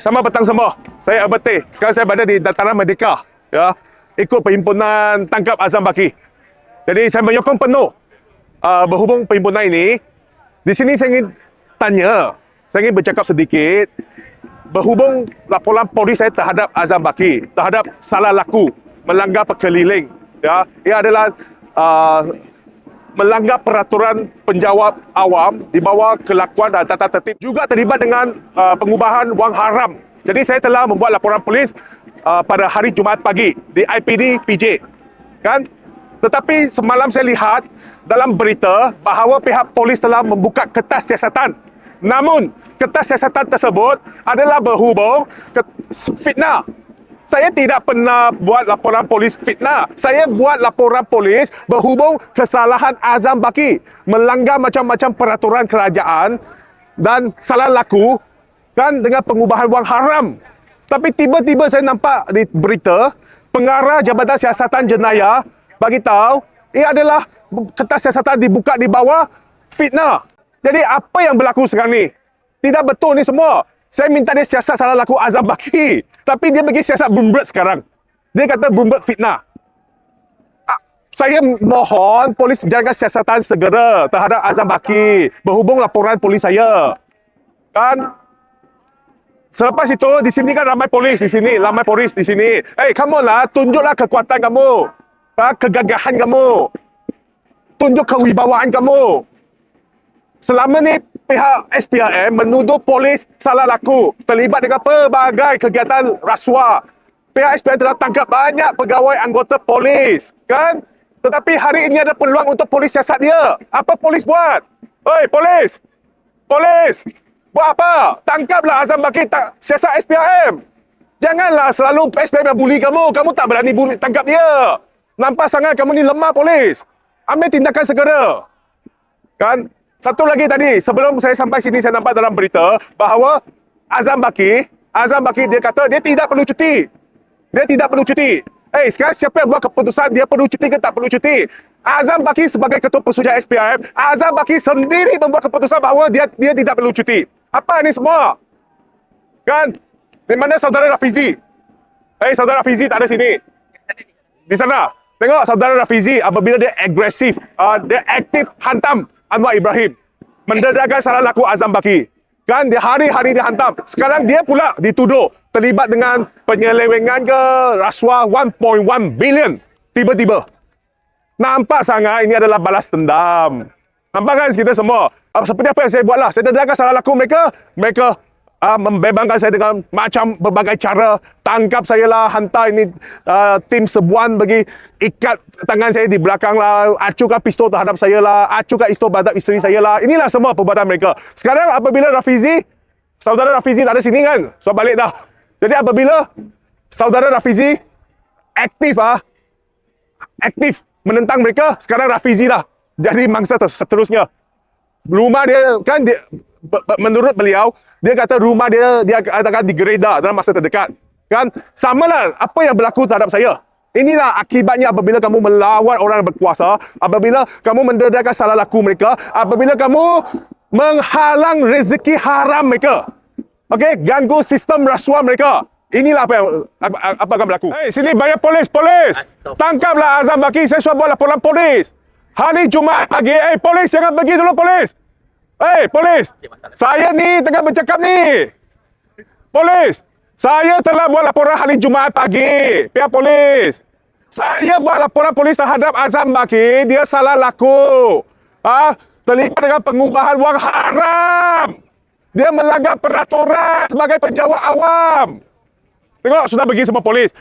Selamat petang semua. Saya Albert Teh. Sekarang saya berada di Dataran Merdeka. Ya, ikut perhimpunan tangkap Azam Baki. Jadi saya menyokong penuh berhubung perhimpunan ini. Di sini saya ingin tanya, saya ingin bercakap sedikit berhubung laporan polis saya terhadap Azam Baki, terhadap salah laku, melanggar perkeliling. Ya, ia adalah melanggar peraturan penjawat awam di bawah kelakuan dan tata tertib, juga terlibat dengan pengubahan wang haram. Jadi saya telah membuat laporan polis pada hari Jumaat pagi di IPD PJ, kan? Tetapi semalam saya lihat dalam berita bahawa pihak polis telah membuka kertas siasatan. Namun kertas siasatan tersebut adalah berhubung fitnah. Saya tidak pernah buat laporan polis fitnah. Saya buat laporan polis berhubung kesalahan Azam Baki, melanggar macam-macam peraturan kerajaan dan salah laku kan dengan pengubahan wang haram. Tapi tiba-tiba saya nampak di berita pengarah Jabatan Siasatan Jenayah bagi tahu ia adalah kertas siasatan dibuka di bawah fitnah. Jadi apa yang berlaku sekarang ni? Tidak betul ni semua. Saya minta dia siasat salah laku Azam Baki, tapi dia bagi siasat Bloomberg sekarang. Dia kata Bloomberg fitnah. Saya mohon polis jaga siasatan segera terhadap Azam Baki berhubung laporan polis saya. Kan? Selepas itu, di sini kan ramai polis di sini, ramai polis di sini. Hey, come on lah, tunjuklah kekuatan kamu, kegagahan kamu, tunjuk kewibawaan kamu. Selama ni pihak SPRM menuduh polis salah laku, terlibat dengan pelbagai kegiatan rasuah. Pihak SPRM telah tangkap banyak pegawai anggota polis, kan? Tetapi hari ini ada peluang untuk polis siasat dia. Apa polis buat? Oi, polis! Polis! Buat apa? Tangkaplah Azam Baki siasat SPRM. Janganlah selalu SPRM yang bully kamu. Kamu tak berani bully, tangkap dia. Nampak sangat kamu ni lemah polis. Ambil tindakan segera. Kan? Satu lagi tadi, sebelum saya sampai sini saya nampak dalam berita bahawa Azam Baki dia kata dia tidak perlu cuti. Dia tidak perlu cuti. Sekarang siapa yang buat keputusan dia perlu cuti ke tak perlu cuti? Azam Baki sebagai ketua pesuruhjaya SPRM, Azam Baki sendiri membuat keputusan bahawa dia tidak perlu cuti. Apa ni semua? Kan? Di mana saudara Rafizi? Saudara Rafizi tak ada sini. Di sana. Tengok saudara Rafizi apabila dia agresif, dia aktif hantam Anwar Ibrahim, mendedahkan salah laku Azam Baki. Kan dia hari-hari dia hantam. Sekarang dia pula dituduh terlibat dengan penyelewengan ke rasuah 1.1 bilion. Tiba-tiba. Nampak sangat ini adalah balas dendam. Nampak kan kita semua? Seperti apa yang saya buatlah. Saya dedahkan salah laku mereka. Mereka membebankan saya dengan macam berbagai cara. Tangkap saya lah, hantar ini tim sebuan bagi ikat tangan saya di belakang lah, acukan pistol terhadap saya lah, acukan pistol terhadap isteri saya lah. Inilah semua perbuatan mereka. Sekarang apabila saudara Rafizi tak ada sini kan, so balik dah. Jadi apabila saudara Rafizi aktif menentang mereka, sekarang Rafizi dah jadi mangsa seterusnya. Rumah dia kan menurut beliau, dia kata rumah dia akan digeledah dalam masa terdekat. Kan? Samalah apa yang berlaku terhadap saya. Inilah akibatnya apabila kamu melawan orang yang berkuasa, apabila kamu mendedahkan salah laku mereka, apabila kamu menghalang rezeki haram mereka. Okey, ganggu sistem rasuah mereka. Inilah apa akan berlaku. Sini banyak polis. Tangkaplah Azam Baki. Saya sudah buat laporan polis. Hari Jumaat pagi. Polis jangan pergi dulu polis. Polis, saya ni tengah bercakap ni. Polis, saya telah buat laporan hari Jumaat pagi. Pihak polis. Saya buat laporan polis terhadap Azam Baki. Dia salah laku. Terlibat dengan pengubahan wang haram. Dia melanggar peraturan sebagai penjawat awam. Tengok, sudah pergi semua polis.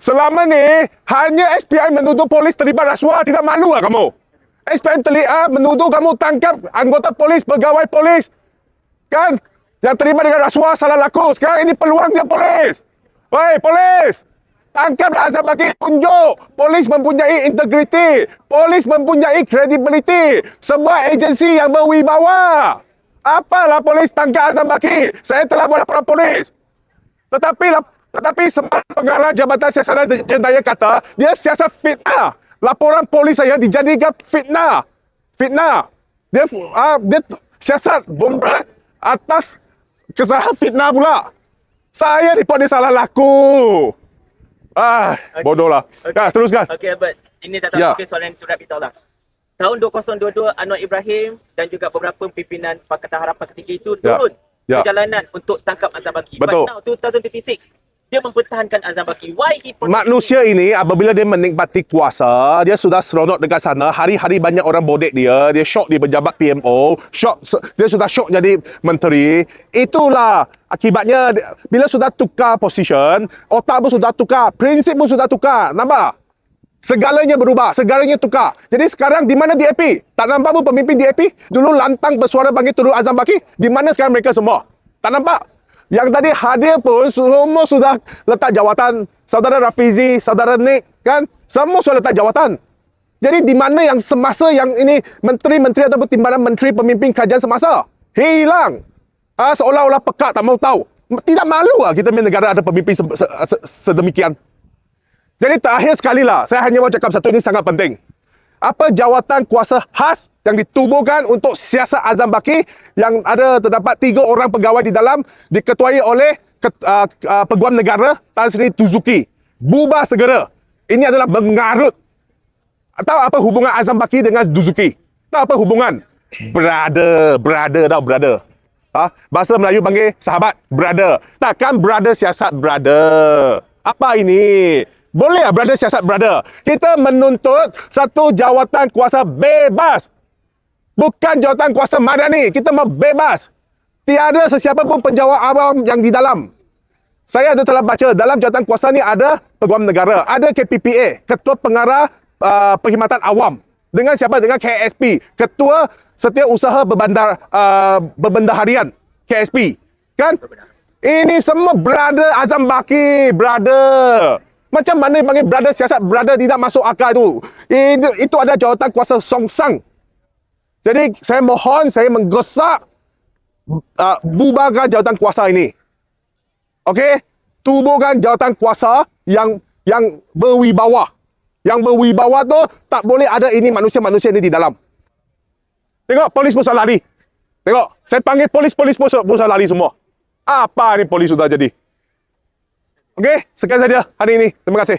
Selama ni, hanya SPRM menuduh polis terlibat rasuah. Tidak malu lah kamu? SPM menuduh kamu tangkap anggota polis, pegawai polis, kan? Yang terlibat dengan rasuah salah laku. Sekarang ini peluangnya polis. Polis! Tangkap Azam Baki, tunjuk. Polis mempunyai integriti. Polis mempunyai credibility. Sebuah agensi yang berwibawa. Apalah polis tangkap Azam Baki? Saya telah buat laporan polis. Tetapi sempat pengarah Jabatan Siasatan Jenayah kata, dia siasat fitnah. Laporan polis saya dijadikan fitnah. Dia siasat bombat atas kesalahan fitnah pula. Saya report dia salah laku. Bodoh lah. Ya, teruskan. Okey, Albert. Ini tak tahu mungkin soalan yang turut kita lah. Tahun 2022, Anwar Ibrahim dan juga beberapa pimpinan Pakatan Harapan ketiga itu turun perjalanan untuk tangkap Azam Baki. Betul. But now, 2026, dia mempertahankan Azam Baki. Why he Manusia ini apabila dia menikmati kuasa, dia sudah seronok dekat sana, hari-hari banyak orang bodek dia syok di pejabat PMO, dia sudah syok jadi menteri. Itulah akibatnya bila sudah tukar position, otak pun sudah tukar, prinsip pun sudah tukar. Nampak? Segalanya berubah, segalanya tukar. Jadi sekarang di mana DAP? Tak nampak pun pemimpin DAP? Dulu lantang bersuara bagi turun Azam Baki. Di mana sekarang mereka semua? Tak nampak? Yang tadi hadir pun semua sudah letak jawatan. Saudara Rafizi, saudara Nick, kan? Semua sudah letak jawatan. Jadi di mana yang semasa yang ini menteri-menteri ataupun timbalan menteri pemimpin kerajaan semasa? Hilang. Seolah-olah pekak tak mau tahu. Tidak malu lah kita punya negara ada pemimpin sedemikian. Jadi terakhir sekali lah, saya hanya mau cakap satu, ini sangat penting. Apa jawatan kuasa khas yang ditubuhkan untuk siasat Azam Baki yang ada terdapat 3 orang pegawai di dalam diketuai oleh Peguam Negara Tan Sri Tuzuki. Bubar segera. Ini adalah mengarut. Tahu apa hubungan Azam Baki dengan Tuzuki? Tahu apa hubungan? Brother tau, brother. Bahasa Melayu panggil sahabat, brother. Takkan brother siasat brother. Apa ini? Boleh lah brother siasat brother. Kita menuntut satu jawatan kuasa bebas. Bukan jawatan kuasa madani. Kita mau bebas. Tiada sesiapa pun penjawat awam yang di dalam. Saya telah baca dalam jawatan kuasa ni ada Peguam Negara, ada KPPA, Ketua Pengarah Perkhidmatan Awam. Dengan siapa? Dengan KSP, Ketua Setiausaha Berbendaharian, KSP. Kan? Ini semua brother Azam Baki, brother. Macam mana panggil brother siasat brother tidak masuk akal tu. Itu ada jawatan kuasa songsang. Jadi saya mohon, saya menggesak bubarkan jawatan kuasa ini. Okey? Tubuhkan jawatan kuasa yang berwibawa. Yang berwibawa tu tak boleh ada ini manusia-manusia ini di dalam. Tengok polis pun lari. Tengok, saya panggil polis pun lari semua. Apa ni polis sudah jadi? Okey, sekian saja hari ini. Terima kasih.